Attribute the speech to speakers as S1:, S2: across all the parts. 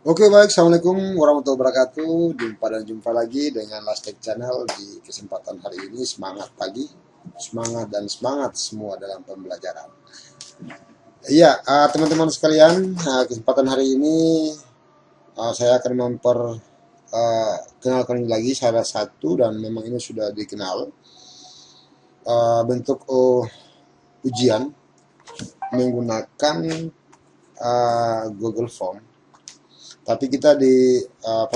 S1: Oke, baik. Assalamualaikum warahmatullahi wabarakatuh. Jumpa lagi dengan Lastek Channel di kesempatan hari ini. Semangat pagi, semangat dan semangat semua dalam pembelajaran. Iya, teman-teman sekalian, kesempatan hari ini saya akan memperkenalkan lagi salah satu, dan memang ini sudah dikenal, bentuk ujian menggunakan Google Form. Tapi kita uh,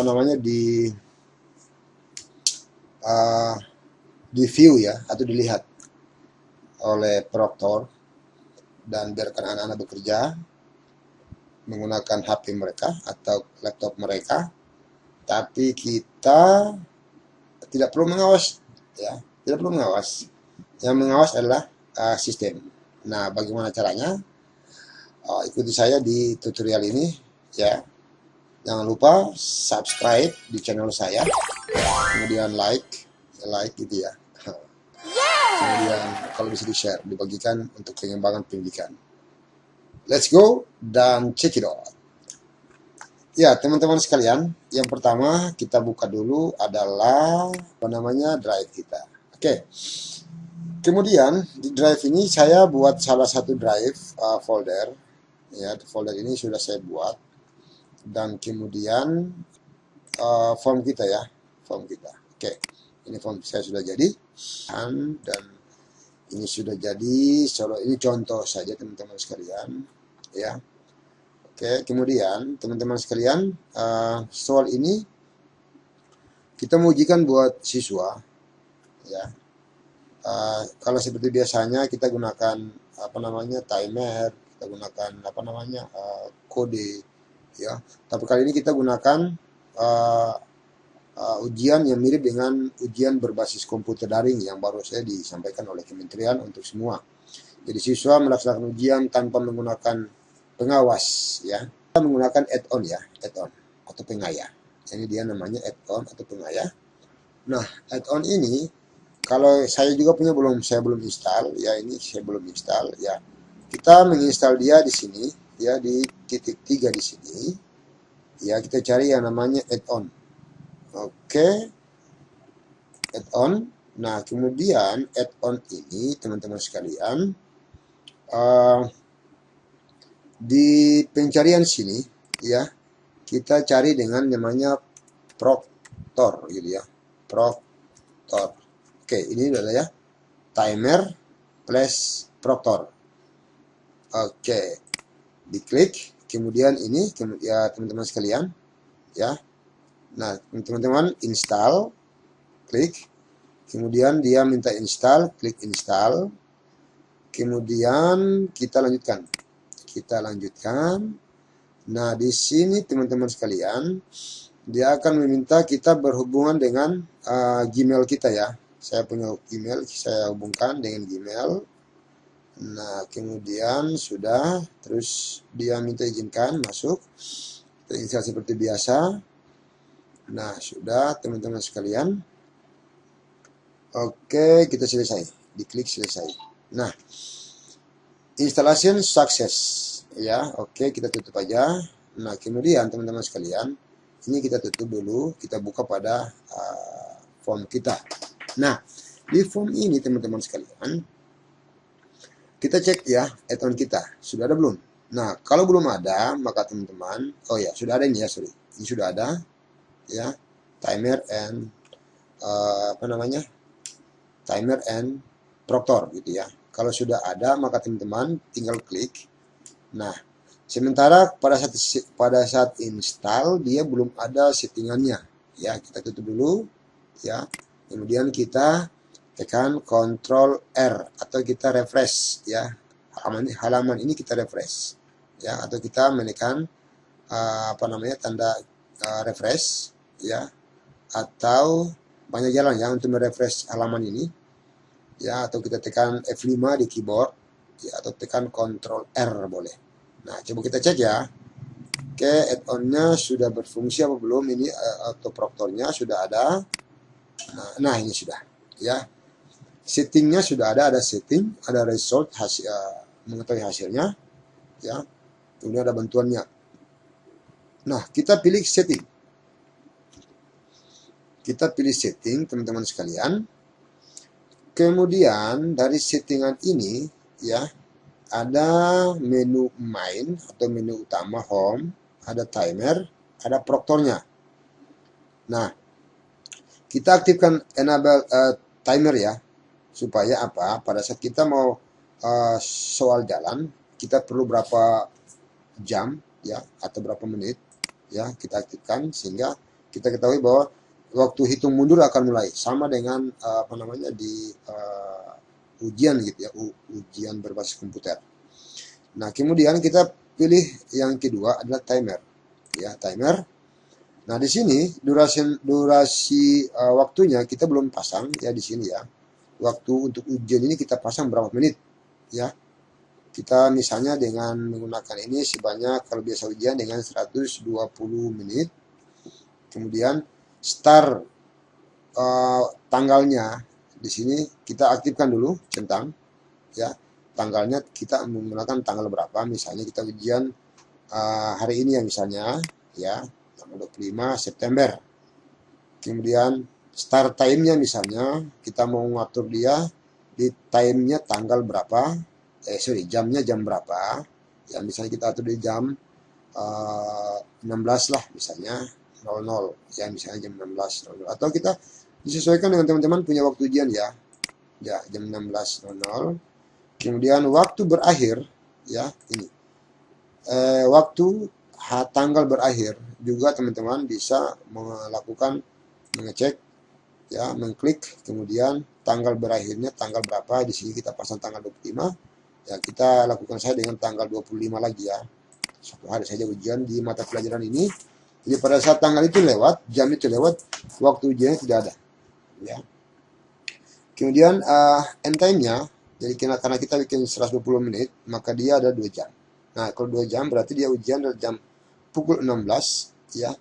S1: di view ya, atau dilihat oleh proktor, dan biarkan anak-anak bekerja menggunakan HP mereka atau laptop mereka, tapi kita tidak perlu mengawas, ya, tidak perlu mengawas. Yang mengawas adalah sistem. Nah, bagaimana caranya? Ikuti saya di tutorial ini, ya. Jangan lupa subscribe di channel saya, kemudian like gitu ya. Kemudian kalau bisa di-share, dibagikan untuk pengembangan pendidikan. Let's go dan check it out. Ya, teman-teman sekalian, yang pertama kita buka dulu adalah drive kita. Oke. Kemudian di drive ini saya buat salah satu drive folder. Ya, folder ini sudah saya buat. Dan kemudian form kita ya, form kita. Oke. Ini form saya sudah jadi, dan ini sudah jadi. Ini contoh saja teman-teman sekalian, ya. Oke, kemudian teman-teman sekalian, soal ini kita mengujikan buat siswa, ya. Kalau seperti biasanya kita gunakan timer, kita gunakan kode, ya. Tapi kali ini kita gunakan ujian yang mirip dengan ujian berbasis komputer daring yang baru saja disampaikan oleh Kementerian untuk semua. Jadi siswa melaksanakan ujian tanpa menggunakan pengawas, ya. Kita menggunakan add-on ya, add-on atau pengayah. Ini dia namanya add-on atau pengayah. Nah, add-on ini kalau saya juga punya saya belum install, ya. Ini saya belum install, ya. Kita menginstal dia di sini, ya, di titik 3 di sini. Ya, kita cari yang namanya add-on. Oke, add-on. Nah, kemudian add-on ini teman-teman sekalian, di pencarian sini, ya, kita cari dengan namanya proktor, gitu ya, proktor. Oke, ini adalah ya, timer plus proktor. Oke, diklik, kemudian ini, ya teman-teman sekalian, ya. Nah, teman-teman install, klik, kemudian dia minta install, klik install, kemudian kita lanjutkan. Nah, di sini teman-teman sekalian, dia akan meminta kita berhubungan dengan Gmail kita ya. Saya punya email, saya hubungkan dengan Gmail. Nah, kemudian sudah, terus dia minta izinkan masuk, kita install seperti biasa. Nah, sudah teman-teman sekalian. Oke, kita selesai. Diklik selesai. Nah, installation sukses, ya. Oke, kita tutup aja. Nah, kemudian teman-teman sekalian, ini kita tutup dulu, kita buka pada form kita. Nah, di form ini teman-teman sekalian, kita cek ya add-on kita sudah ada belum. Nah, kalau belum ada, maka teman-teman, oh ya, sudah ada ini ya, sorry, ini sudah ada, ya, timer and timer and proktor gitu ya. Kalau sudah ada, maka teman-teman tinggal klik. Nah, sementara pada saat install dia belum ada settingannya, ya. Kita tutup dulu, ya. Kemudian kita tekan Ctrl R atau kita refresh, ya. Halaman ini kita refresh, ya, atau kita menekan tanda refresh, ya. Atau banyak jalan ya untuk merefresh halaman ini, ya, atau kita tekan F5 di keyboard, ya, atau tekan Ctrl R boleh. Nah, coba kita cek ya. Oke, add-on-nya sudah berfungsi apa belum? Ini autoproktornya sudah ada. Nah, ini sudah, ya. Settingnya sudah ada setting, ada result, mengetahui hasilnya, ya. Kemudian ada bantuannya. Nah, kita pilih setting. Kita pilih setting, teman-teman sekalian. Kemudian dari settingan ini, ya, ada menu main atau menu utama home, ada timer, ada proktornya. Nah, kita aktifkan enable timer ya, supaya apa? Pada saat kita mau soal jalan, kita perlu berapa jam ya atau berapa menit ya kita aktifkan sehingga kita ketahui bahwa waktu hitung mundur akan mulai sama dengan apa namanya di ujian gitu ya, ujian berbasis komputer. Nah, kemudian kita pilih yang kedua adalah timer ya, timer. Nah, di sini durasi waktunya kita belum pasang ya di sini ya. Waktu untuk ujian ini kita pasang berapa menit ya. Kita misalnya dengan menggunakan ini sebanyak, kalau biasa ujian dengan 120 menit. Kemudian start tanggalnya di sini kita aktifkan dulu centang ya. Tanggalnya kita menggunakan tanggal berapa, misalnya kita ujian hari ini ya misalnya ya, tanggal 25 September. Kemudian start time-nya misalnya kita mau ngatur dia di time-nya tanggal berapa, jamnya jam berapa. Ya misalnya kita atur di jam 16 lah misalnya 00 ya, misalnya jam 16.00, atau kita disesuaikan dengan teman-teman punya waktu ujian ya. Ya, jam 16.00. Kemudian waktu berakhir ya ini. Waktu tanggal berakhir juga teman-teman bisa melakukan mengecek ya, mengklik kemudian tanggal berakhirnya tanggal berapa. Di sini kita pasang tanggal 25 ya, kita lakukan saja dengan tanggal 25 lagi ya, 1 hari saja ujian di mata pelajaran ini. Jadi pada saat tanggal itu lewat, jam itu lewat, waktu ujiannya tidak ada ya. Kemudian end time-nya, jadi karena kita bikin 120 menit maka dia ada 2 jam. Nah, kalau 2 jam berarti dia ujian dari jam pukul 16 ya.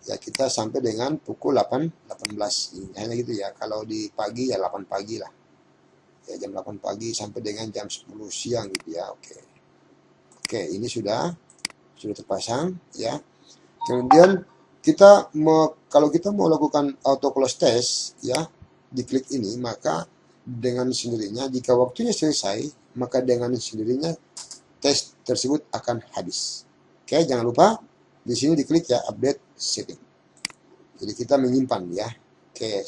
S1: Ya, kita sampai dengan pukul 18. Hanya gitu ya. Kalau di pagi ya 8 pagi lah. Ya, jam 8 pagi sampai dengan jam 10 siang gitu ya. Oke. Oke, ini sudah terpasang ya. Kemudian kita kalau kita mau lakukan auto close test ya, diklik ini, maka dengan sendirinya jika waktunya selesai, maka dengan sendirinya tes tersebut akan habis. Oke, jangan lupa di sini diklik ya, update setting. Jadi kita menyimpan ya. Oke,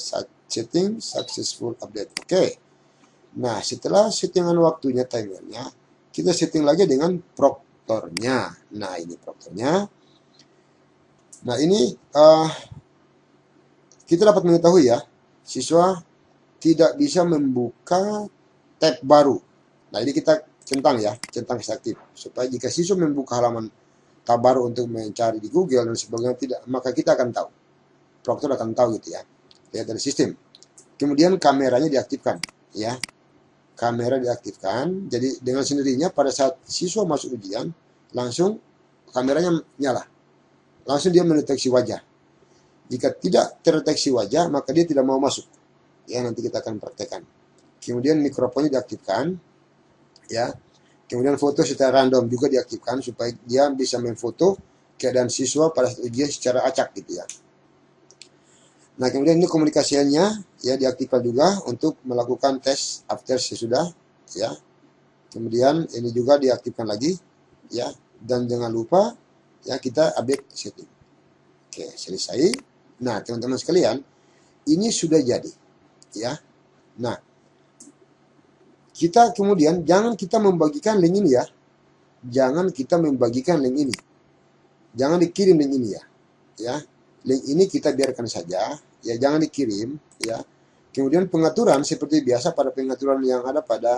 S1: setting successful update. Oke. Nah, setelah settingan waktunya, timernya, kita setting lagi dengan proktornya. Nah, ini proktornya. Nah, ini kita dapat mengetahui ya, siswa tidak bisa membuka tab baru. Nah, ini kita centang ya, centang aktif. Supaya jika siswa membuka halaman tab baru untuk mencari di Google dan sebagainya, tidak, maka kita akan tahu. Proktor akan tahu gitu ya. Lihat dari sistem. Kemudian kameranya diaktifkan ya. Kamera diaktifkan. Jadi dengan sendirinya pada saat siswa masuk ujian, langsung kameranya nyala. Langsung dia mendeteksi wajah. Jika tidak terdeteksi wajah, maka dia tidak mau masuk. Ya, nanti kita akan praktekkan. Kemudian mikrofonnya diaktifkan. Ya. Kemudian foto secara random juga diaktifkan supaya dia bisa memfoto keadaan siswa pada saat ujian secara acak gitu ya. Nah, kemudian ini komunikasinya ya diaktifkan juga untuk melakukan tes after sesudah ya. Kemudian ini juga diaktifkan lagi ya, dan jangan lupa ya kita update setting. Oke, selesai. Nah, teman-teman sekalian, ini sudah jadi ya. Nah, kita kemudian jangan kita membagikan link ini ya. Jangan kita membagikan link ini. Jangan dikirim link ini ya. Ya. Link ini kita biarkan saja, ya, jangan dikirim ya. Kemudian pengaturan seperti biasa pada pengaturan yang ada pada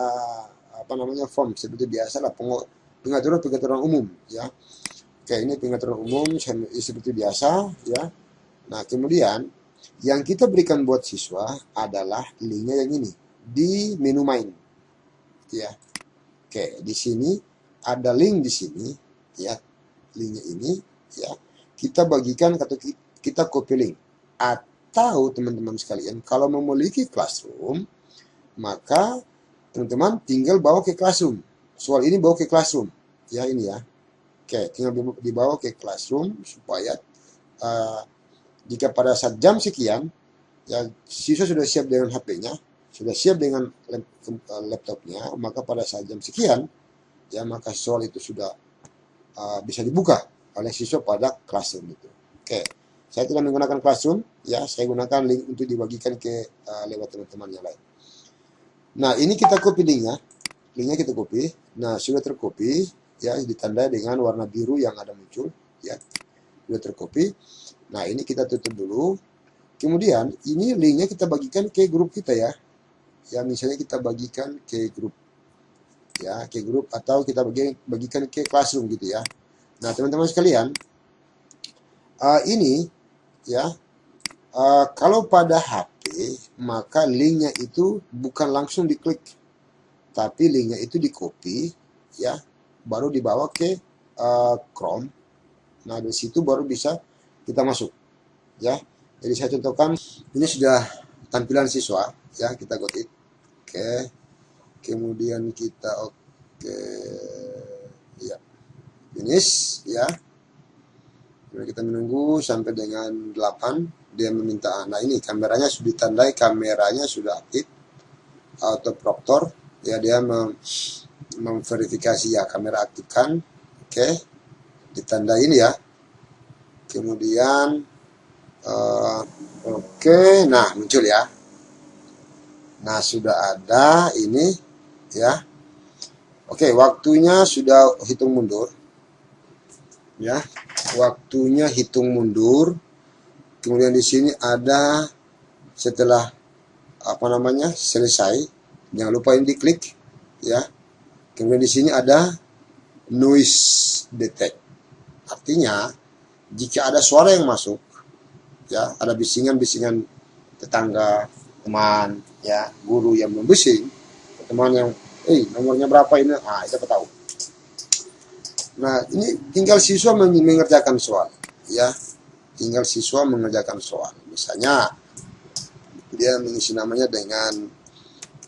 S1: apa namanya form, seperti biasa lah pengaturan umum ya. Oke, ini pengaturan umum seperti biasa ya. Nah, kemudian yang kita berikan buat siswa adalah linknya yang ini di menu main ya. Oke, di sini ada link di sini ya, linknya ini ya. Kita bagikan atau kita copy link. Atau teman-teman sekalian, kalau memiliki classroom, maka teman-teman tinggal bawa ke classroom. Soal ini bawa ke classroom. Ya, ini ya. Oke, tinggal dibawa ke classroom supaya jika pada saat jam sekian, ya siswa sudah siap dengan HP-nya, sudah siap dengan laptopnya, maka pada saat jam sekian, ya maka soal itu sudah bisa dibuka oleh siswa pada classroom itu. Oke, saya tidak menggunakan classroom, ya saya gunakan link untuk dibagikan ke lewat teman-teman yang lain. Nah, ini kita copy linknya kita copy. Nah, sudah tercopy, ya ditandai dengan warna biru yang ada muncul, ya sudah tercopy. Nah, ini kita tutup dulu. Kemudian ini linknya kita bagikan ke grup kita ya. Ya misalnya kita bagikan ke grup, ya ke grup atau kita bagikan ke classroom gitu ya. Nah teman-teman sekalian, ini ya kalau pada HP maka linknya itu bukan langsung diklik, tapi linknya itu di copy ya, baru dibawa ke Chrome. Nah dari situ baru bisa kita masuk ya. Jadi saya contohkan, ini sudah tampilan siswa, ya kita got it. Oke, kemudian kita ya finish ya. Kemudian kita menunggu sampai dengan 8, dia meminta. Nah ini kameranya sudah ditandai, kameranya sudah aktif, auto proctor, ya dia memverifikasi ya kamera aktifkan. Oke, ditandai ini ya. Kemudian oke, nah muncul ya. Nah sudah ada ini ya. Oke, waktunya sudah hitung mundur ya. Waktunya hitung mundur. Kemudian di sini ada setelah selesai, jangan lupa ini diklik ya. Kemudian di sini ada noise detect. Artinya jika ada suara yang masuk, ya ada bisingan-bisingan tetangga, teman, ya guru yang membising, teman yang, nomornya berapa ini, itu tahu. Nah ini tinggal siswa mengerjakan soal, ya tinggal siswa mengerjakan soal. Misalnya dia mengisi namanya dengan,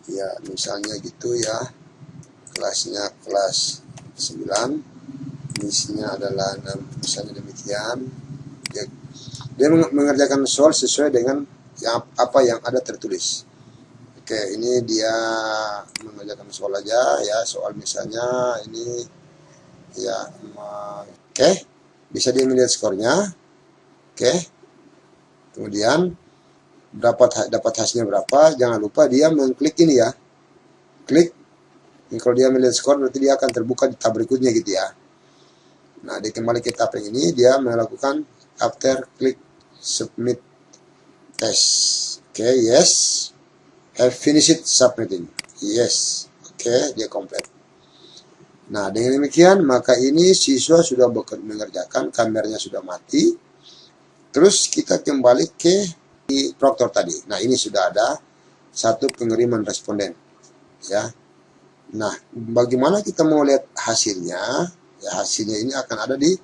S1: ya misalnya gitu ya, kelasnya kelas 9, misinya adalah misalnya demikian. Dia mengerjakan soal sesuai dengan apa yang ada tertulis. Oke, ini dia mengerjakan soal aja ya, soal misalnya ini ya. Oke, bisa dia melihat skornya. Oke, kemudian dapat hasilnya berapa. Jangan lupa dia mengklik ini ya, klik. Kalau dia melihat skor berarti dia akan terbuka di tab berikutnya gitu ya. Nah dia kembali ke tab yang ini, dia melakukan after click submit test. Oke, yes, have finished submitting. Yes, oke, dia komplit. Nah dengan demikian maka ini siswa sudah mengerjakan, kameranya sudah mati. Terus kita kembali ke Proctor tadi. Nah ini sudah ada satu pengiriman responden ya. Nah bagaimana kita mau lihat hasilnya? Ya hasilnya ini akan ada di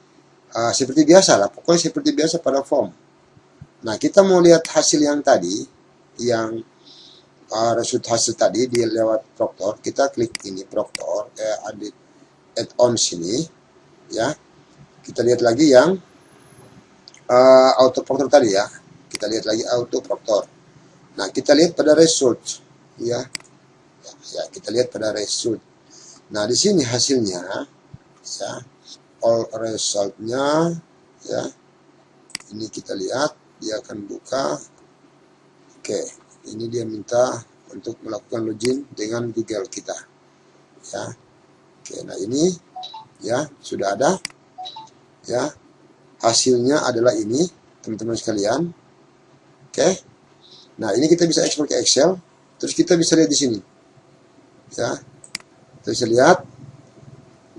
S1: seperti biasa lah, pokoknya seperti biasa pada form. Nah kita mau lihat hasil yang tadi, yang result hasil tadi di lewat Proctor, kita klik ini Proctor, add-on sini, ya. Kita lihat lagi yang auto Proctor tadi ya. Kita lihat lagi auto Proctor. Nah kita lihat pada result, ya. Ya kita lihat pada result. Nah di sini hasilnya, ya, all resultnya, ya. Ini kita lihat. Dia akan buka. Oke, ini dia minta untuk melakukan login dengan Google kita ya. Oke, nah ini ya sudah ada ya, hasilnya adalah ini teman-teman sekalian. Oke, nah ini kita bisa ekspor ke Excel, terus kita bisa lihat di sini ya, kita bisa lihat.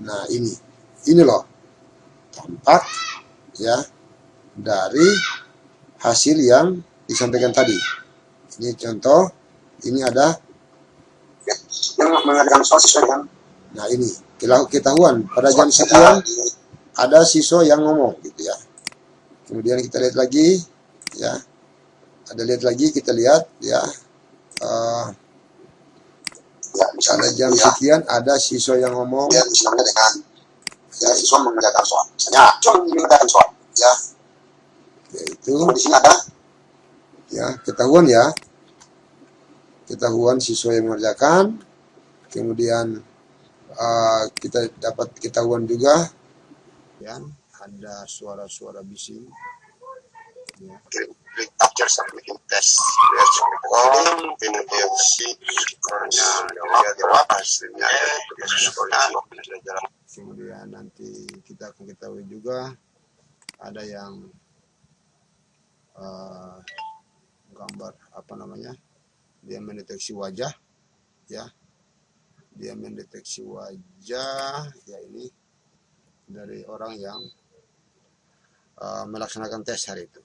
S1: Nah ini loh tampak ya dari hasil yang disampaikan tadi. Ini contoh, ini ada yang mengerjakan soal sesuai dengan. Nah ini ketahuan pada jam sekian ada siswa yang ngomong gitu ya. Kemudian kita lihat lagi ya, kita lihat ya, pada jam sekian ada siswa yang ngomong. ya, siswa mengerjakan soal. Misalnya cuma mengerjakan soal, ya. Yaitu di sini ada ya ketahuan siswa yang mengerjakan, kemudian kita dapat ketahuan juga ya ada suara-suara bising ya. Capture submitting test kemudian si skornya hasilnya kemudian nanti kita akan ketahui juga ada yang gambar apa namanya, dia mendeteksi wajah ya, ya ini dari orang yang melaksanakan tes hari itu.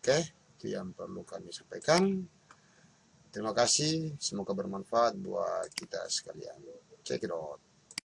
S1: Oke, itu yang perlu kami sampaikan. Terima kasih, semoga bermanfaat buat kita sekalian. Check it out.